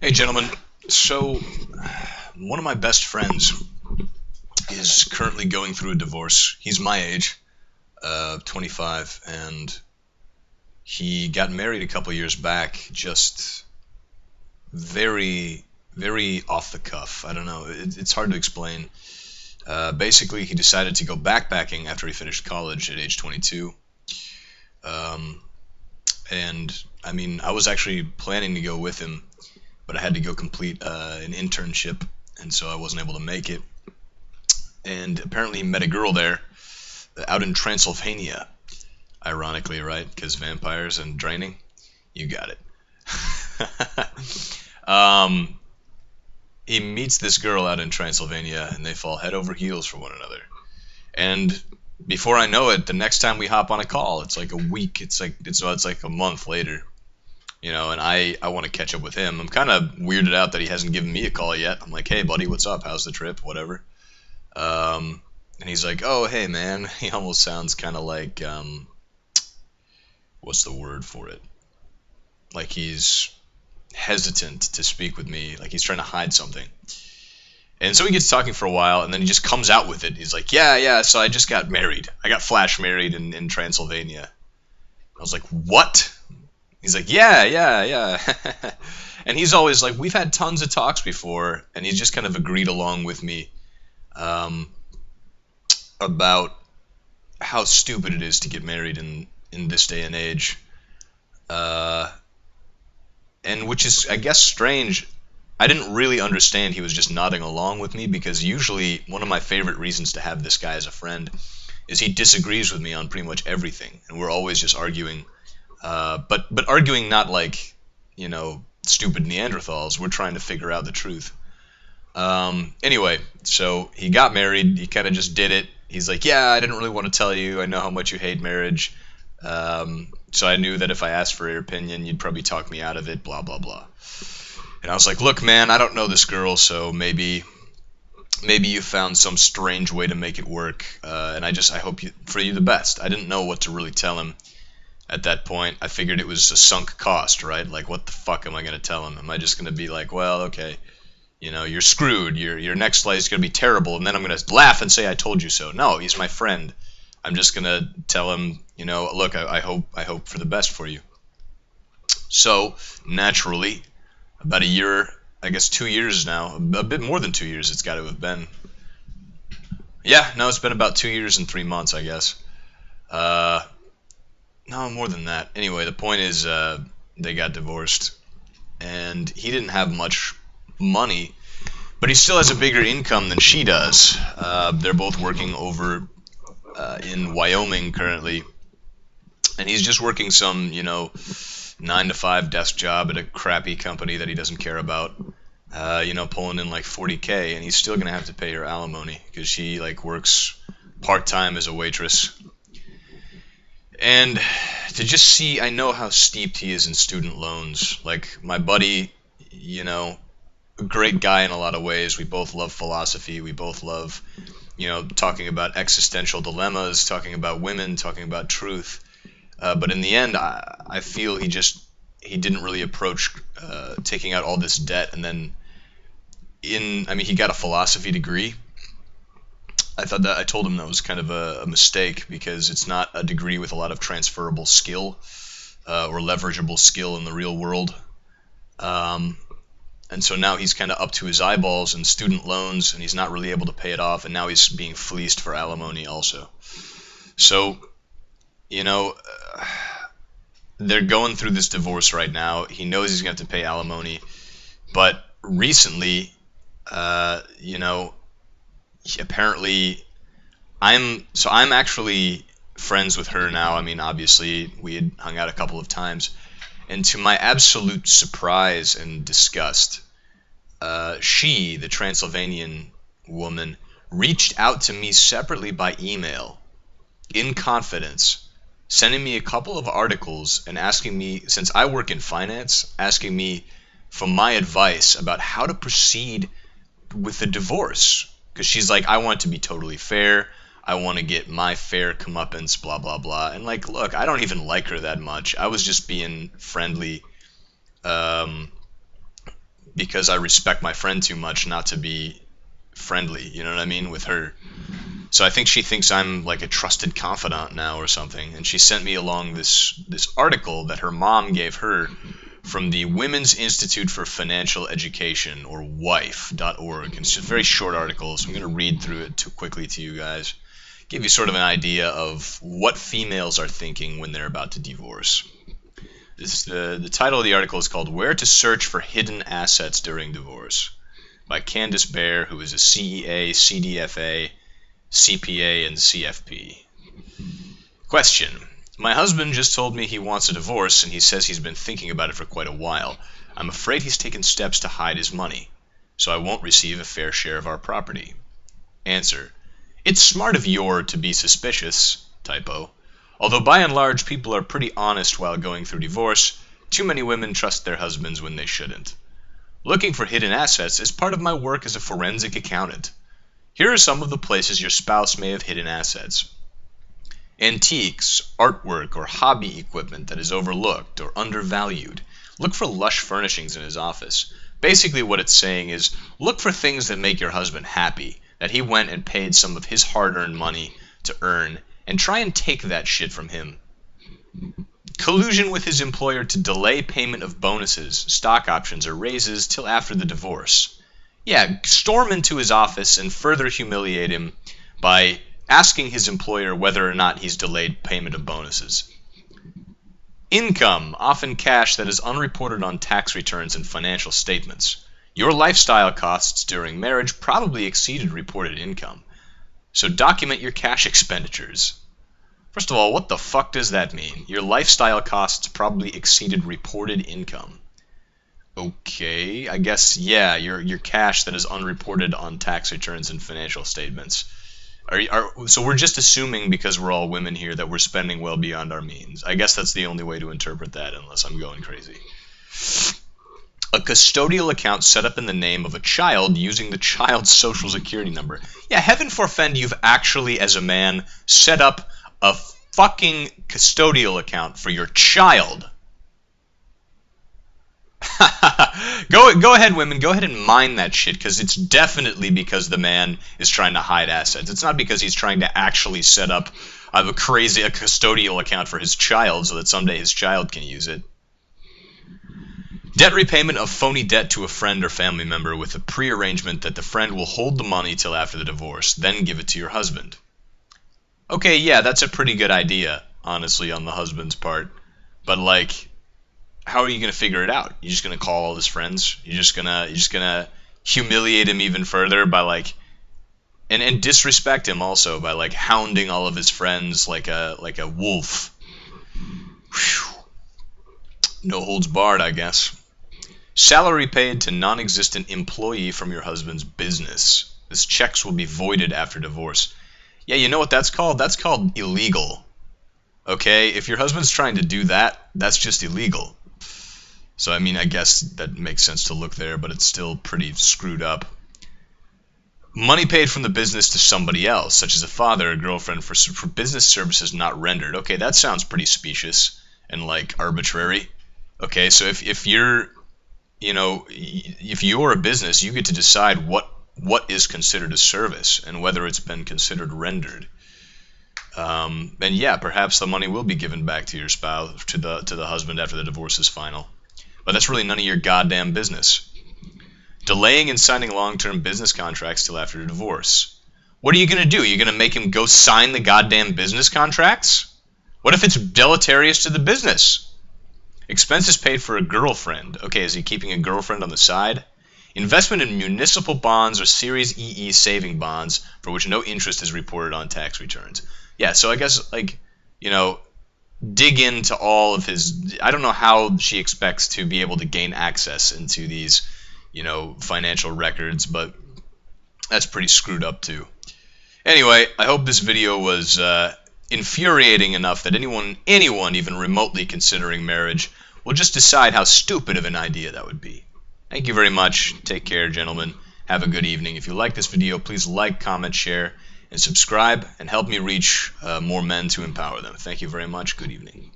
Hey, gentlemen. So, one of my best friends is currently going through a divorce. He's my age, 25, and he got married a couple years back, just very, very off the cuff. I don't know. It's hard to explain. Basically, he decided to go backpacking after he finished college at age 22. Um, and, I mean, I was actually planning to go with him, but I had to go complete an internship, and so I wasn't able to make it. And apparently he met a girl there out in Transylvania. Ironically, right? Because vampires and draining. You got it. He meets this girl out in Transylvania, and they fall head over heels for one another. And before I know it, the next time we hop on a call, it's like a week. It's like a month later. And I want to catch up with him. I'm kind of weirded out that he hasn't given me a call yet. I'm like, hey, buddy, what's up? How's the trip? Whatever. And he's like, oh, hey, man. He almost sounds kind of like, what's the word for it? Like he's hesitant to speak with me, like he's trying to hide something. And so he gets talking for a while, and then he just comes out with it. He's like, yeah, so I just got married. I got flash married in Transylvania. I was like, what? He's like, yeah. And he's always like, we've had tons of talks before, and he's just kind of agreed along with me about how stupid it is to get married in this day and age. And which is, I guess, strange. I didn't really understand he was just nodding along with me, because usually one of my favorite reasons to have this guy as a friend is he disagrees with me on pretty much everything, and we're always just arguing. But arguing not like, stupid Neanderthals. We're trying to figure out the truth. Anyway, so he got married. He kind of just did it. He's like, yeah, I didn't really want to tell you. I know how much you hate marriage. So I knew that if I asked for your opinion, you'd probably talk me out of it, blah, blah, blah. And I was like, look, man, I don't know this girl, so maybe you found some strange way to make it work. And I hope for you the best. I didn't know what to really tell him at that point. I figured it was a sunk cost, right? Like, what the fuck am I going to tell him? Am I just going to be like, well, okay, you're screwed. Your next life is going to be terrible, and then I'm going to laugh and say I told you so. No, he's my friend. I'm just going to tell him, look, I hope for the best for you. So, naturally, about a year, I guess 2 years now, a bit more than 2 years it's got to have been. Yeah, no, it's been about 2 years and 3 months, I guess. No, more than that. Anyway, the point is, they got divorced, and he didn't have much money, but he still has a bigger income than she does. They're both working over in Wyoming currently, and he's just working some, 9-to-5 desk job at a crappy company that he doesn't care about, pulling in like $40K, and he's still gonna have to pay her alimony because she works part-time as a waitress. And to just see, I know how steeped he is in student loans. Like, my buddy, a great guy in a lot of ways. We both love philosophy. We both love, talking about existential dilemmas, talking about women, talking about truth. But in the end, I feel he didn't really approach taking out all this debt. And then he got a philosophy degree. I told him that was kind of a mistake, because it's not a degree with a lot of transferable skill or leverageable skill in the real world. And so now he's kind of up to his eyeballs in student loans, and he's not really able to pay it off, and now he's being fleeced for alimony also. So, they're going through this divorce right now. He knows he's going to have to pay alimony, but recently, apparently, I'm actually friends with her now. Obviously, we had hung out a couple of times, and to my absolute surprise and disgust, she, the Transylvanian woman, reached out to me separately by email, in confidence, sending me a couple of articles and asking me, since I work in finance, asking me for my advice about how to proceed with the divorce. Because she's like, I want it to be totally fair. I want to get my fair comeuppance, blah, blah, blah. And look, I don't even like her that much. I was just being friendly, because I respect my friend too much not to be friendly, you know what I mean, with her. So I think she thinks I'm like a trusted confidant now or something, and she sent me along this article that her mom gave her from the Women's Institute for Financial Education, or wife.org. It's just a very short article, so I'm going to read through it too quickly to you guys. Give you sort of an idea of what females are thinking when they're about to divorce. The title of the article is called Where to Search for Hidden Assets During Divorce by Candace Bear, who is a CEA, CDFA, CPA, and CFP. Question. My husband just told me he wants a divorce, and he says he's been thinking about it for quite a while. I'm afraid he's taken steps to hide his money, so I won't receive a fair share of our property. Answer. It's smart of your to be suspicious, typo. Although by and large people are pretty honest while going through divorce, too many women trust their husbands when they shouldn't. Looking for hidden assets is part of my work as a forensic accountant. Here are some of the places your spouse may have hidden assets. Antiques, artwork, or hobby equipment that is overlooked or undervalued. Look for lush furnishings in his office. Basically what it's saying is, look for things that make your husband happy, that he went and paid some of his hard-earned money to earn, and try and take that shit from him. Collusion with his employer to delay payment of bonuses, stock options, or raises till after the divorce. Yeah, storm into his office and further humiliate him by asking his employer whether or not he's delayed payment of bonuses. Income, often cash that is unreported on tax returns and financial statements. Your lifestyle costs during marriage probably exceeded reported income. So document your cash expenditures. First of all, what the fuck does that mean? Your lifestyle costs probably exceeded reported income. Okay, I guess, yeah, your cash that is unreported on tax returns and financial statements. So we're just assuming, because we're all women here, that we're spending well beyond our means. I guess that's the only way to interpret that, unless I'm going crazy. A custodial account set up in the name of a child using the child's social security number. Yeah, heaven forfend you've actually, as a man, set up a fucking custodial account for your child. Go ahead, women. Go ahead and mine that shit, because it's definitely because the man is trying to hide assets. It's not because he's trying to actually set up a custodial account for his child so that someday his child can use it. Debt repayment of phony debt to a friend or family member with a pre-arrangement that the friend will hold the money till after the divorce, then give it to your husband. Okay, yeah, that's a pretty good idea, honestly, on the husband's part. But, like, how are you going to figure it out? You're just going to call all his friends? You're just gonna humiliate him even further by, like, and disrespect him also by, like, hounding all of his friends like a wolf. Whew. No holds barred, I guess. Salary paid to non-existent employee from your husband's business. This checks will be voided after divorce. Yeah, you know what that's called? That's called illegal. Okay? If your husband's trying to do that, that's just illegal. So, I mean, I guess that makes sense to look there, but it's still pretty screwed up. Money paid from the business to somebody else, such as a father or girlfriend, for business services not rendered. Okay, that sounds pretty specious and, like, arbitrary. Okay, so if you're, you know, if you're a business, you get to decide what is considered a service and whether it's been considered rendered. And yeah, perhaps the money will be given back to your spouse, to the husband after the divorce is final. But that's really none of your goddamn business. Delaying and signing long-term business contracts till after the divorce. What are you going to do? You're going to make him go sign the goddamn business contracts? What if it's deleterious to the business? Expenses paid for a girlfriend. Okay, is he keeping a girlfriend on the side? Investment in municipal bonds or Series EE saving bonds for which no interest is reported on tax returns. Yeah, so I guess, like, you know, dig into all of his... I don't know how she expects to be able to gain access into these, you know, financial records, but that's pretty screwed up too. Anyway, I hope this video was infuriating enough that anyone even remotely considering marriage will just decide how stupid of an idea that would be. Thank you very much. Take care, gentlemen. Have a good evening. If you like this video, please like, comment, share, and subscribe, and help me reach more men to empower them. Thank you very much. Good evening.